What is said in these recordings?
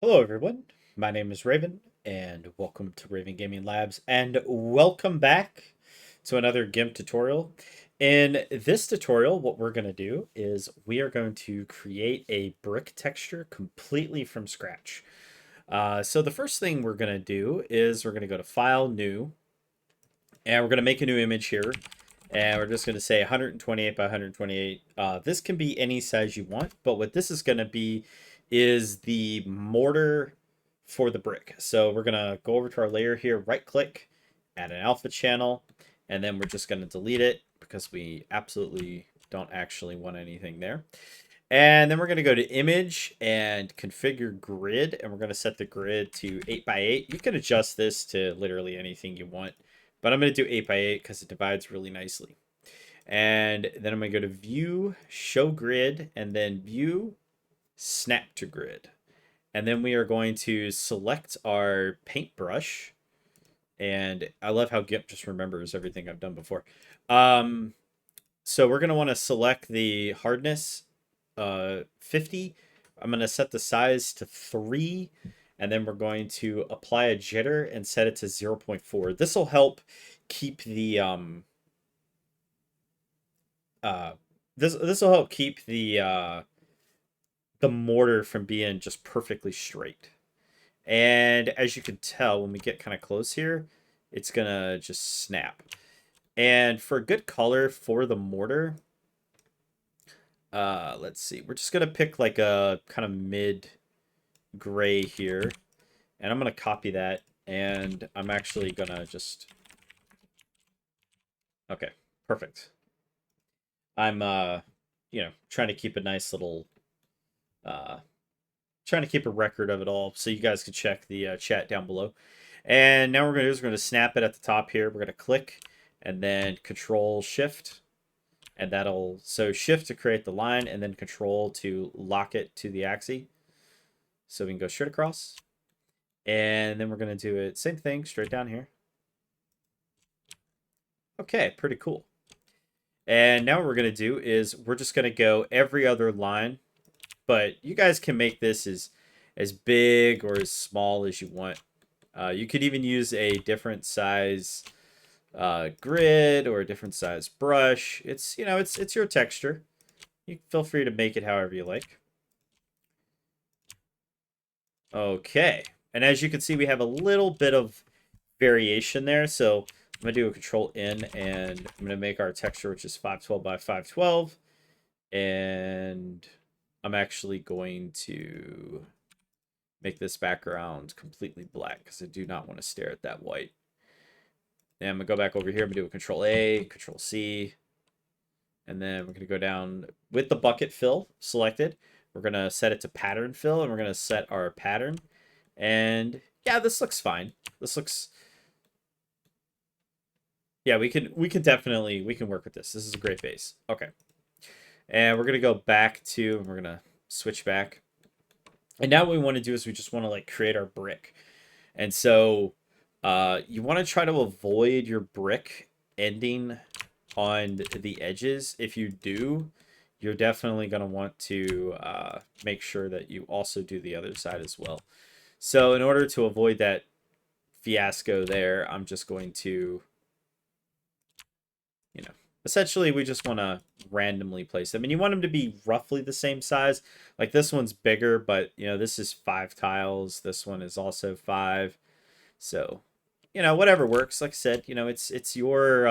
Hello, everyone. My name is Raven, and welcome to Raven Gaming Labs, and welcome back to another Gimp tutorial. In this tutorial, what we're going to do is we are going to create a brick texture completely from scratch. So the first thing we're going to do is we're going to go to File, New, and we're going to make a new image here. And we're just going to say 128 by 128. This can be any size you want, but what this is going to be is the mortar for the brick. So we're going to go over to our layer here, right click, add an alpha channel, and then we're just going to delete it because we absolutely don't actually want anything there. And then we're going to go to image and configure grid, and we're going to set the grid to 8 by 8. You can adjust this to literally anything you want, but I'm going to do 8 by 8 because it divides really nicely. And then I'm going to go to view, show grid, and then view, snap to grid. And then we are going to select our paintbrush. And I love how Gimp just remembers everything I've done before. So we're going to want to select the hardness 50. I'm going to set the size to 3. And then we're going to apply a jitter and set it to 0.4. This will help keep the this will help keep the mortar from being just perfectly straight. And as you can tell, when we get kind of close here, it's gonna just snap. And for a good color for the mortar, let's see, we're just gonna pick like a kind of mid gray here, and I'm gonna copy that, and I'm actually gonna just okay, perfect. I'm trying to keep a nice little uh trying to keep a record of it all so you guys can check the chat down below. And now we're going to snap it at the top here. We're going to click and then control shift, and that'll shift to create the line and then control to lock it to the axis. So we can go straight across. And then we're going to do it same thing straight down here. Okay, pretty cool. And now what we're going to do is we're just going to go every other line, but you guys can make this as big or as small as you want. You could even use a different size grid or a different size brush. It's your texture. You feel free to make it however you like. Okay, and as you can see, we have a little bit of variation there. So I'm gonna do a Control N, and I'm gonna make our texture, which is 512 by 512, and I'm actually going to make this background completely black because I do not want to stare at that white. And I'm gonna go back over here. I'm gonna do a Control A, Control C, and then we're gonna go down with the bucket fill selected. We're gonna set it to pattern fill, and we're gonna set our pattern. And yeah, this looks fine. This looks yeah, we can definitely work with this. This is a great base. Okay, and we're gonna go back to and we're gonna switch back. And now what we want to do is we just want to like create our brick. And so you want to try to avoid your brick ending on the edges. If you do, you're definitely going to want to make sure that you also do the other side as well. So in order to avoid that fiasco there, I'm just going to, essentially we just want to randomly place them. And you want them to be roughly the same size. Like this one's bigger, but, this is 5 tiles. This one is also 5. So, whatever works. Like I said, it's your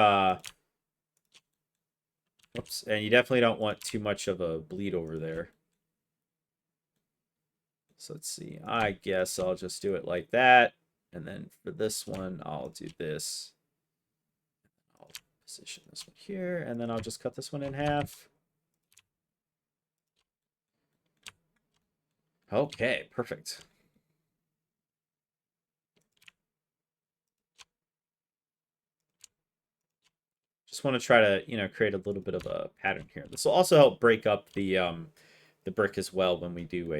oops, and you definitely don't want too much of a bleed over there. So let's see. I guess I'll just do it like that. And then for this one, I'll do this. I'll position this one here, and then I'll just cut this one in half. Okay, perfect. Just want to try to, create a little bit of a pattern here. This will also help break up the brick as well when we do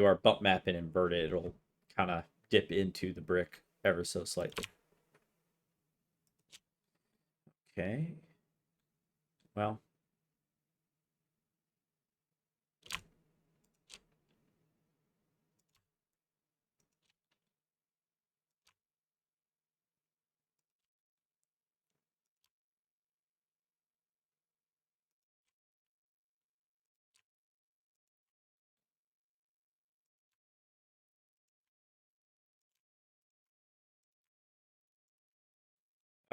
our bump map and invert it. It'll kind of dip into the brick ever so slightly. Okay. Well,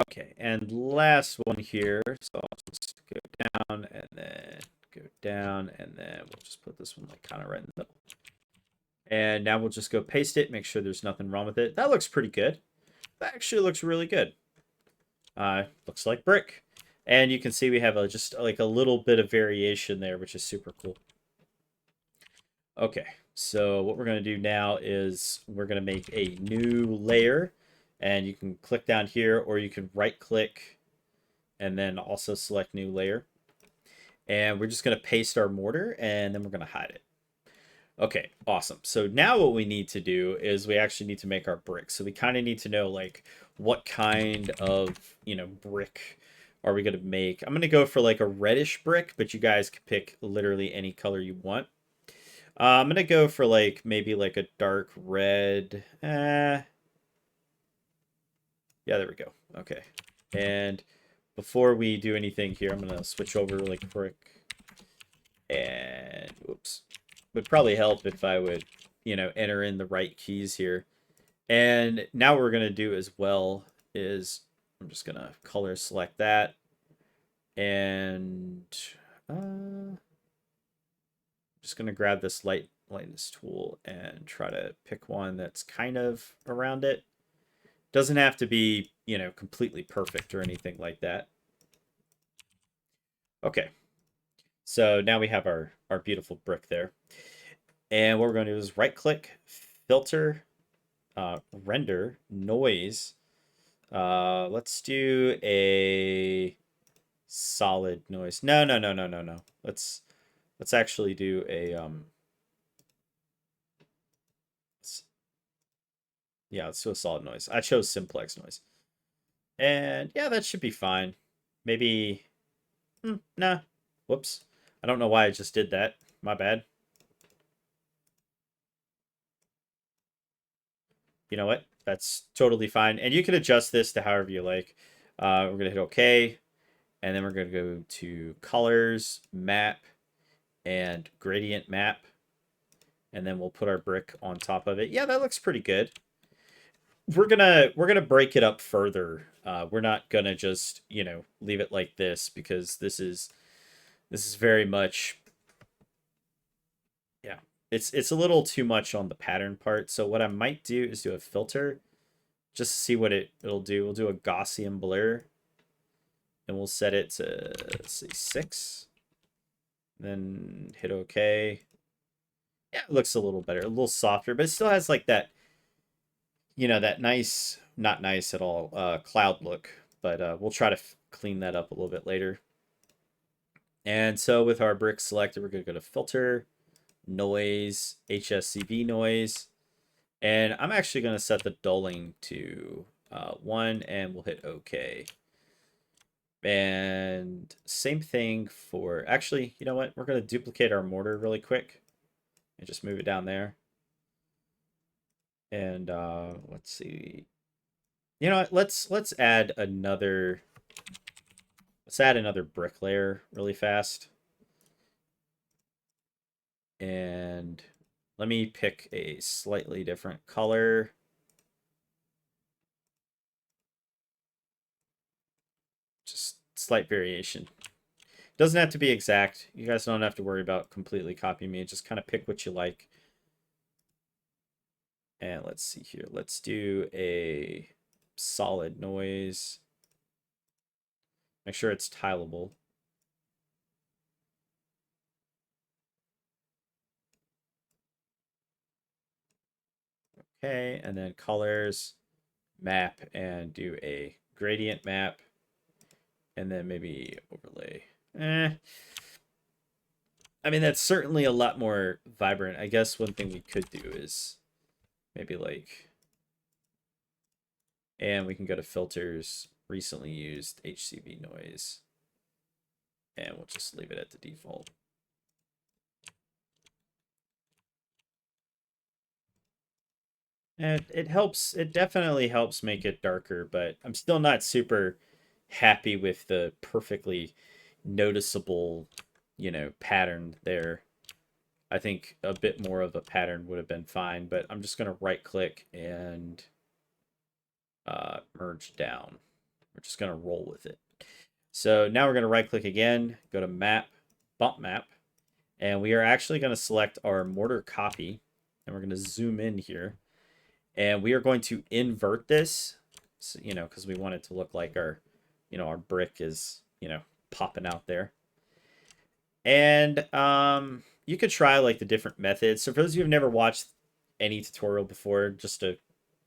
Okay, and last one here. So I'll just go down and then go down, and then we'll just put this one like kind of right in the middle. And now we'll just go paste it, make sure there's nothing wrong with it. That looks pretty good. That actually looks really good. Looks like brick. And you can see we have just like a little bit of variation there, which is super cool. Okay, so what we're going to do now is we're going to make a new layer. And you can click down here, or you can right click and then also select new layer. And we're just going to paste our mortar, and then we're going to hide it. Okay, awesome. So now what we need to do is we actually need to make our bricks. So we kind of need to know like what kind of, brick are we going to make. I'm going to go for like a reddish brick, but you guys can pick literally any color you want. I'm going to go for like maybe like a dark red. Yeah, there we go. Okay. And before we do anything here, I'm going to switch over really quick. And whoops. Would probably help if I would, enter in the right keys here. And now what we're going to do as well is I'm just going to color select that. And just going to grab this lightness tool and try to pick one that's kind of around it. Doesn't have to be, completely perfect or anything like that. Okay. So now we have our beautiful brick there. And what we're going to do is right click, filter, render, noise. Let's do a solid noise. No, no, no, no, no, no. Let's actually do a yeah, let's do a solid noise. I chose simplex noise. And yeah, that should be fine. Maybe nah. Whoops. I don't know why I just did that. My bad. You know what? That's totally fine. And you can adjust this to however you like. We're going to hit OK. And then we're going to go to colors, map, and gradient map. And then we'll put our brick on top of it. Yeah, that looks pretty good. We're gonna break it up further. We're not gonna just, leave it like this, because this is very much, yeah, it's a little too much on the pattern part. So what I might do is do a filter just to see what it'll do. We'll do a Gaussian blur, and we'll set it to, let's see, 6. Then hit OK. Yeah, it looks a little better, a little softer, but it still has like that, that nice, not nice at all, cloud look. But we'll try to clean that up a little bit later. And so with our brick selected, we're going to go to filter, noise, HSCV noise. And I'm actually going to set the dulling to 1, and we'll hit OK. And same thing for, actually, you know what? We're going to duplicate our mortar really quick and just move it down there. And let's see. You know what? Let's add another brick layer really fast. And let me pick a slightly different color. Just slight variation. Doesn't have to be exact. You guys don't have to worry about completely copying me. Just kind of pick what you like. And let's see here. Let's do a solid noise. Make sure it's tileable. Okay, and then colors, map, and do a gradient map. And then maybe overlay. I mean, that's certainly a lot more vibrant. I guess one thing we could do is maybe like, and we can go to filters, recently used HCV noise, and we'll just leave it at the default. And it helps, it definitely helps make it darker, but I'm still not super happy with the perfectly noticeable, pattern there. I think a bit more of a pattern would have been fine, but I'm just going to right click and merge down. We're just going to roll with it. So now we're going to right click again, go to map, bump map, and we are actually going to select our mortar copy, and we're going to zoom in here, and we are going to invert this, so, you know, because we want it to look like our, you know, our brick is, you know, popping out there. And you could try like the different methods. So for those of you who've never watched any tutorial before, just a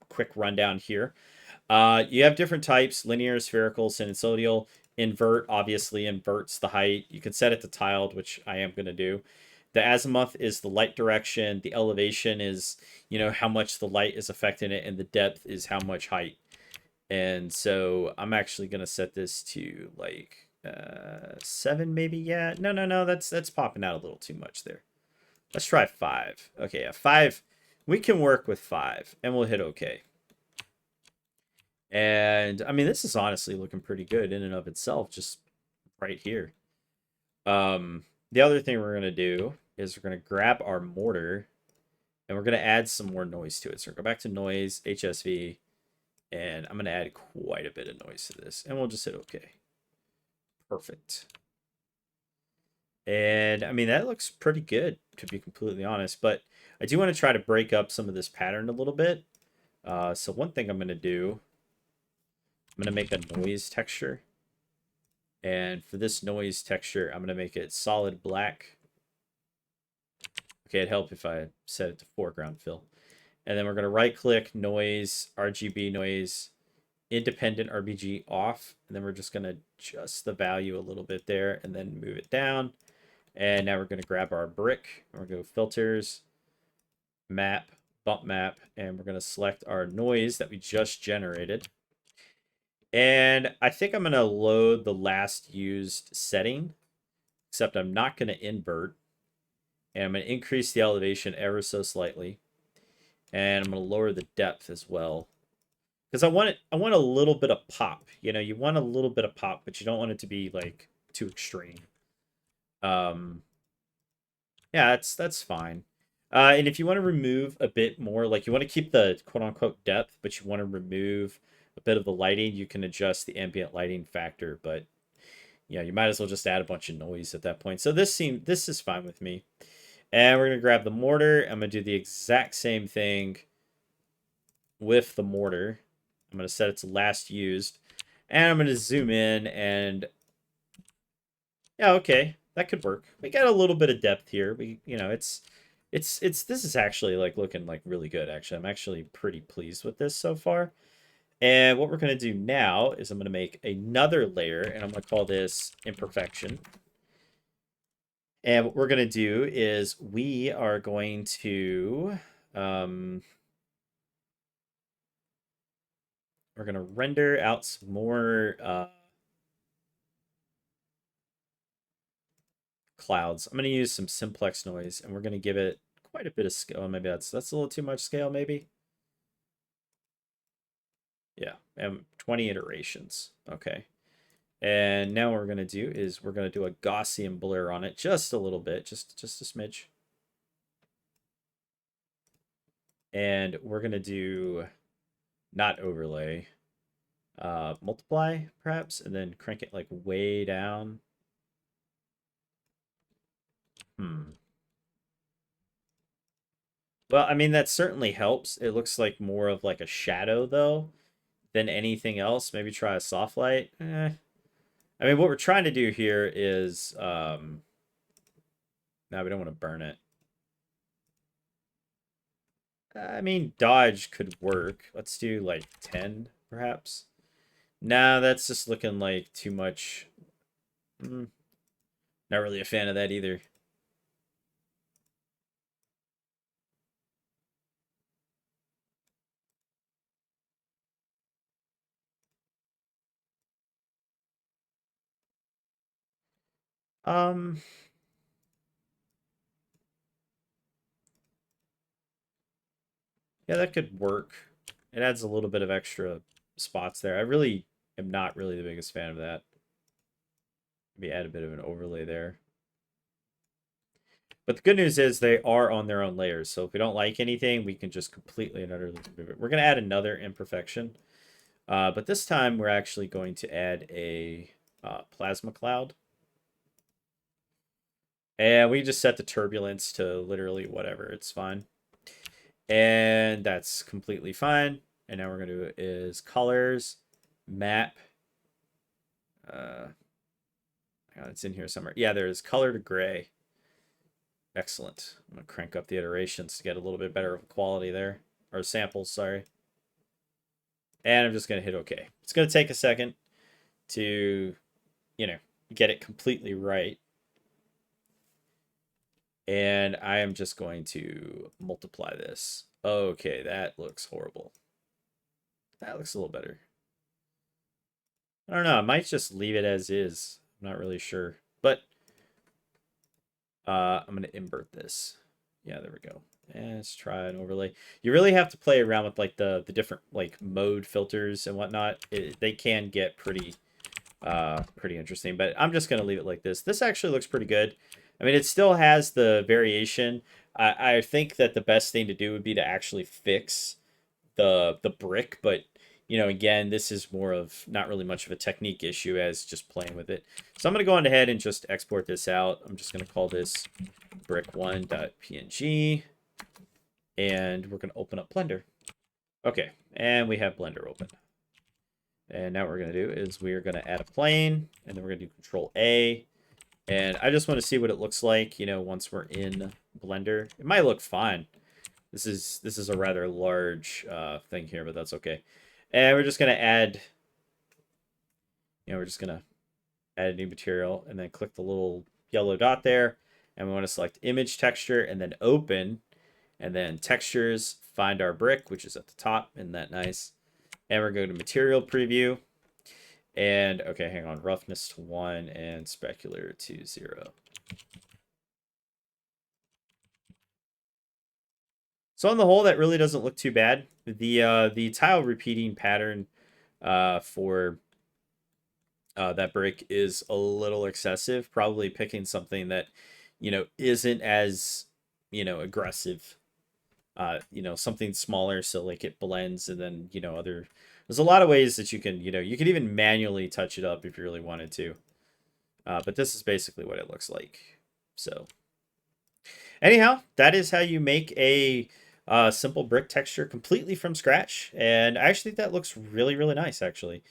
quick rundown here. You have different types: linear, spherical, sinusoidal. Invert obviously inverts the height. You can set it to tiled, which I am going to do. The azimuth is the light direction. The elevation is, you know, how much the light is affecting it, and the depth is how much height. And so I'm actually going to set this to like 7 maybe. Yeah, no, that's popping out a little too much there. Let's try 5. Okay, yeah, 5. We can work with 5, and we'll hit OK. And I mean, this is honestly looking pretty good in and of itself, just right here. The other thing we're gonna do is we're gonna grab our mortar and we're gonna add some more noise to it. So go back to noise, HSV, and I'm gonna add quite a bit of noise to this, and we'll just hit OK. Perfect. And I mean, that looks pretty good, to be completely honest, but I do want to try to break up some of this pattern a little bit. So one thing I'm gonna do, I'm gonna make a noise texture. And for this noise texture, I'm going to make it solid black. Okay, it'd help if I set it to foreground fill. And then we're going to right click, noise, RGB noise, independent RBG off. And then we're just going to adjust the value a little bit there and then move it down. And now we're going to grab our brick. And we're going to go filters, map, bump map, and we're going to select our noise that we just generated. And I think I'm going to load the last used setting, except I'm not going to invert. And I'm going to increase the elevation ever so slightly. And I'm going to lower the depth as well. Because I want a little bit of pop. You know, you want a little bit of pop, but you don't want it to be like too extreme. Yeah, that's fine. And if you want to remove a bit more, like you want to keep the quote-unquote depth, but you want to remove a bit of the lighting, you can adjust the ambient lighting factor. But yeah, you might as well just add a bunch of noise at that point. So this is fine with me. And we're going to grab the mortar. I'm going to do the exact same thing with the mortar. I'm going to set it to last used. And I'm going to zoom in and... yeah, okay. That could work. We got a little bit of depth here. We, you know, this is actually like looking like really good, actually. I'm actually pretty pleased with this so far. And what we're going to do now is I'm going to make another layer, and I'm going to call this imperfection. And what we're going to do is we are going to... we're going to render out some more clouds. I'm going to use some simplex noise, and we're going to give it quite a bit of scale. Oh, maybe that's a little too much scale, maybe. Yeah, and 20 iterations. Okay. And now what we're going to do is we're going to do a Gaussian blur on it just a little bit, just a smidge. And we're going to do not overlay, multiply perhaps, and then crank it like way down. Well, I mean, that certainly helps. It looks like more of like a shadow though than anything else. Maybe try a soft light. I mean, what we're trying to do here is no, we don't want to burn it. I mean, dodge could work. Let's do like 10 perhaps. Nah, that's just looking like too much. Not really a fan of that either. Um, yeah, that could work. It adds a little bit of extra spots there. I really am not really the biggest fan of that. Maybe add a bit of an overlay there. But the good news is they are on their own layers. So if we don't like anything, we can just completely and utterly remove it. We're going to add another imperfection. But this time we're actually going to add a plasma cloud. And we just set the turbulence to literally whatever. It's fine. And that's completely fine. And now we're going to do is colors, map. It's in here somewhere. Yeah, there's color to gray. Excellent. I'm going to crank up the iterations to get a little bit better of quality there. Or samples, sorry. And I'm just going to hit OK. It's going to take a second to, get it completely right. And I am just going to multiply this. Okay, that looks horrible. That looks a little better. I don't know. I might just leave it as is. I'm not really sure. But I'm going to invert this. Yeah, there we go. And let's try an overlay. You really have to play around with like the different like mode filters and whatnot. They can get pretty interesting. But I'm just going to leave it like this. This actually looks pretty good. I mean, it still has the variation. I think that the best thing to do would be to actually fix the brick, but again, this is more of not really much of a technique issue as just playing with it. So I'm going to go on ahead and just export this out. I'm just going to call this brick1.png, and we're going to open up Blender. Okay, and we have Blender open. And now what we're going to do is we're going to add a plane, and then we're going to do Control A. And I just want to see what it looks like, once we're in Blender. It might look fine. This is a rather large thing here, but that's okay. And we're just going to add, add a new material and then click the little yellow dot there. And we want to select image texture and then open, and then textures, find our brick, which is at the top. Isn't that nice? And we're going to material preview. And, okay, hang on. Roughness to 1 and specular to 0. So on the whole, that really doesn't look too bad. The tile repeating pattern for that brick is a little excessive. Probably picking something that, isn't as, aggressive. Something smaller so like it blends, and then, there's a lot of ways that you can, you could even manually touch it up if you really wanted to. But this is basically what it looks like. So anyhow, that is how you make a simple brick texture completely from scratch. And I actually think that looks really, really nice, actually.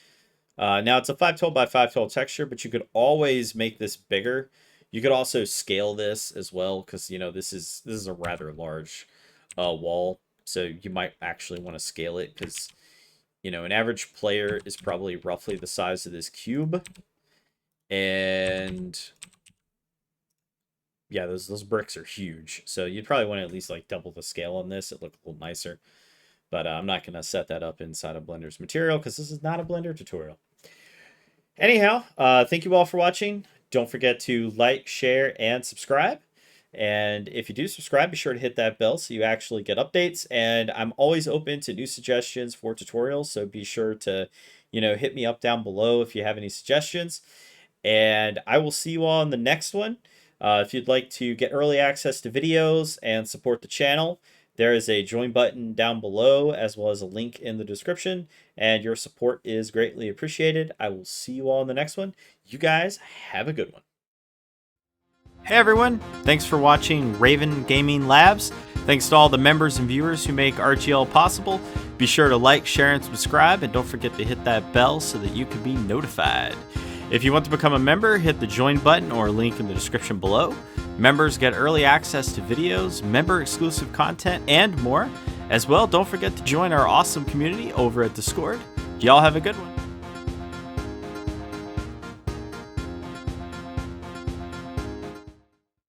Now it's a 512 by 512 texture, but you could always make this bigger. You could also scale this as well, because, this is a rather large wall. So you might actually want to scale it, because an average player is probably roughly the size of this cube. And yeah, those bricks are huge. So you'd probably want to at least like double the scale on this. It looked a little nicer. But I'm not going to set that up inside of Blender's material, because this is not a Blender tutorial. Anyhow, thank you all for watching. Don't forget to like, share, and subscribe. And if you do subscribe, be sure to hit that bell so you actually get updates. And I'm always open to new suggestions for tutorials, so be sure to, hit me up down below if you have any suggestions. And I will see you all in the next one. If you'd like to get early access to videos and support the channel, there is a join button down below, as well as a link in the description. And your support is greatly appreciated. I will see you all in the next one. You guys have a good one. Hey everyone, thanks for watching Raven Gaming Labs. Thanks to all the members and viewers who make RGL possible. Be sure to like, share, and subscribe, and don't forget to hit that bell so that you can be notified. If you want to become a member, hit the join button or link in the description below. Members get early access to videos, member-exclusive content, and more. As well, don't forget to join our awesome community over at Discord. Y'all have a good one.